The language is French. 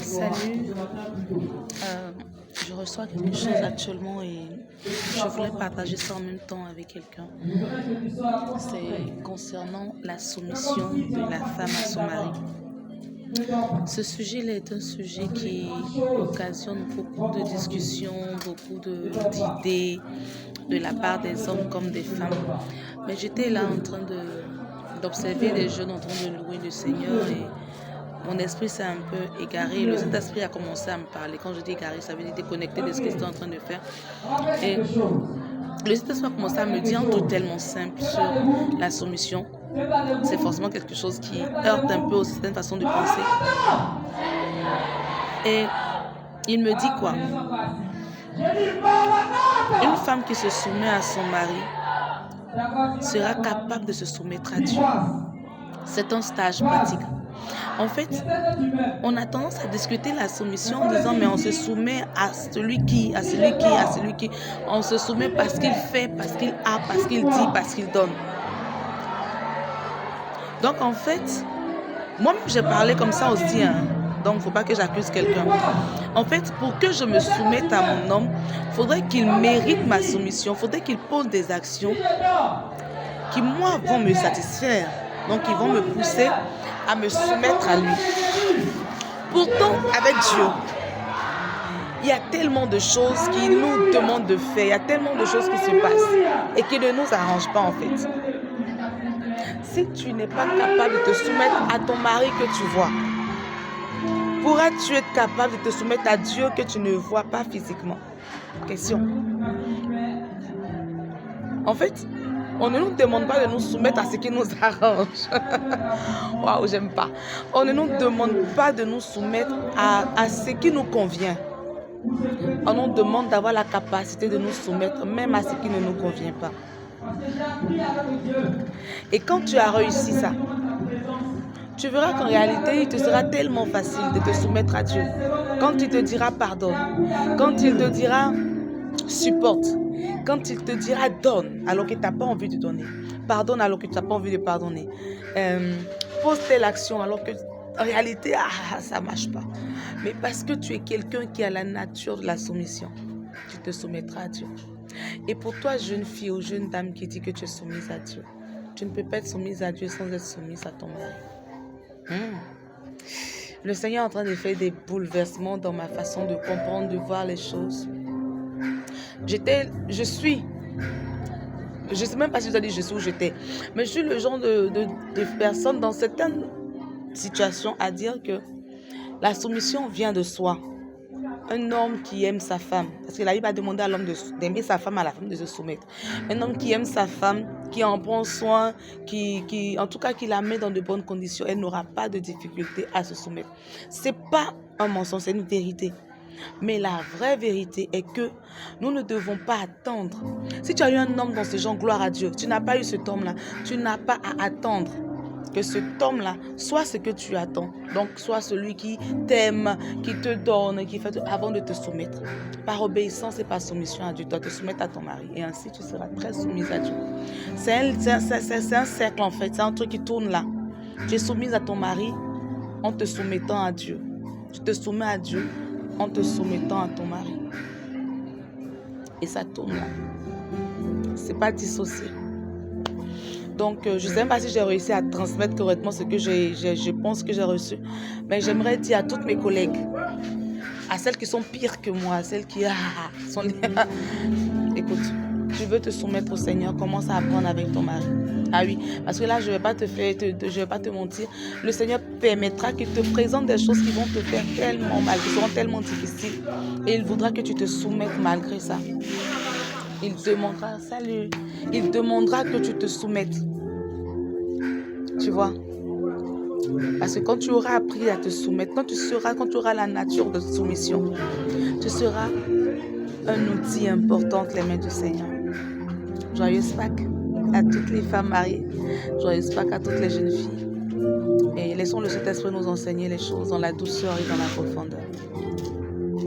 Salut, je reçois quelque chose actuellement et je voulais partager ça en même temps avec quelqu'un. C'est concernant la soumission de la femme à son mari. Ce sujet-là est un sujet qui occasionne beaucoup de discussions, d'idées de la part des hommes comme des femmes. Mais j'étais là en train d'observer des jeunes en train de louer le Seigneur et mon esprit s'est un peu égaré. Le Saint-Esprit a commencé à me parler. Quand je dis égaré, ça veut dire déconnecté de ce que j'étais en train de faire. Et le Saint-Esprit a commencé à me dire un truc tellement simple sur la soumission. C'est forcément quelque chose qui heurte un peu aux certaines façons de penser. Et il me dit quoi? Une femme qui se soumet à son mari sera capable de se soumettre à Dieu. C'est un stage pratique. En fait, on a tendance à discuter la soumission en disant mais on se soumet à celui qui. On se soumet parce qu'il fait, parce qu'il a, parce qu'il dit, parce qu'il donne. Donc en fait, moi-même j'ai parlé comme ça aussi, donc il ne faut pas que j'accuse quelqu'un. En fait, pour que je me soumette à mon homme, il faudrait qu'il mérite ma soumission, il faudrait qu'il pose des actions qui, moi, vont me satisfaire. Donc, ils vont me pousser à me soumettre à lui. Pourtant, avec Dieu, il y a tellement de choses qu'il nous demande de faire, il y a tellement de choses qui se passent et qui ne nous arrangent pas en fait. Si tu n'es pas capable de te soumettre à ton mari que tu vois, pourras-tu être capable de te soumettre à Dieu que tu ne vois pas physiquement? Question. En fait, on ne nous demande pas de nous soumettre à ce qui nous arrange. Waouh, j'aime pas. On ne nous demande pas de nous soumettre à ce qui nous convient. On nous demande d'avoir la capacité de nous soumettre même à ce qui ne nous convient pas. Et quand tu as réussi ça, tu verras qu'en réalité, il te sera tellement facile de te soumettre à Dieu. Quand il te dira pardonne, quand il te dira supporte, quand il te dira donne alors que tu n'as pas envie de donner, pardonne alors que tu n'as pas envie de pardonner, pose telle action alors que en réalité, ça ne marche pas. Mais parce que tu es quelqu'un qui a la nature de la soumission, tu te soumettras à Dieu. Et pour toi, jeune fille ou jeune dame qui dit que tu es soumise à Dieu, tu ne peux pas être soumise à Dieu sans être soumise à ton mari. Le Seigneur est en train de faire des bouleversements dans ma façon de comprendre, de voir les choses. Je ne sais même pas si je dois dire je suis ou j'étais, mais je suis le genre de personne dans certaines situations à dire que la soumission vient de soi. Un homme qui aime sa femme, parce que la Bible a demandé à l'homme d'aimer sa femme, à la femme de se soumettre. Un homme qui aime sa femme, qui en prend soin, en tout cas qui la met dans de bonnes conditions, elle n'aura pas de difficulté à se soumettre. C'est pas un mensonge, c'est une vérité. Mais la vraie vérité est que nous ne devons pas attendre. Si tu as eu un homme dans ce genre, gloire à Dieu, tu n'as pas eu cet homme-là, tu n'as pas à attendre que cet homme-là soit ce que tu attends. Donc, soit celui qui t'aime, qui te donne, qui fait avant de te soumettre. Par obéissance et par soumission à Dieu, tu dois te soumettre à ton mari. Et ainsi, tu seras très soumise à Dieu. C'est un cercle en fait, c'est un truc qui tourne là. Tu es soumise à ton mari en te soumettant à Dieu. Tu te soumets à Dieu en te soumettant à ton mari. Et ça tourne là. C'est pas dissocié. Donc, je ne sais même pas si j'ai réussi à transmettre correctement ce que je pense que j'ai reçu. Mais j'aimerais dire à toutes mes collègues, à celles qui sont pires que moi, à celles qui sont... Écoute, tu veux te soumettre au Seigneur, commence à apprendre avec ton mari. Ah oui, parce que là, je ne vais pas te mentir. Le Seigneur permettra qu'il te présente des choses qui vont te faire tellement mal, qui seront tellement difficiles. Et il voudra que tu te soumettes malgré ça. Il demandera que tu te soumettes. Tu vois? Parce que quand tu auras appris à te soumettre, quand tu auras la nature de soumission, tu seras un outil important entre les mains du Seigneur. Joyeuse Pâques à toutes les femmes mariées. Joyeuse Pâques à toutes les jeunes filles. Et laissons le Saint-Esprit nous enseigner les choses dans la douceur et dans la profondeur.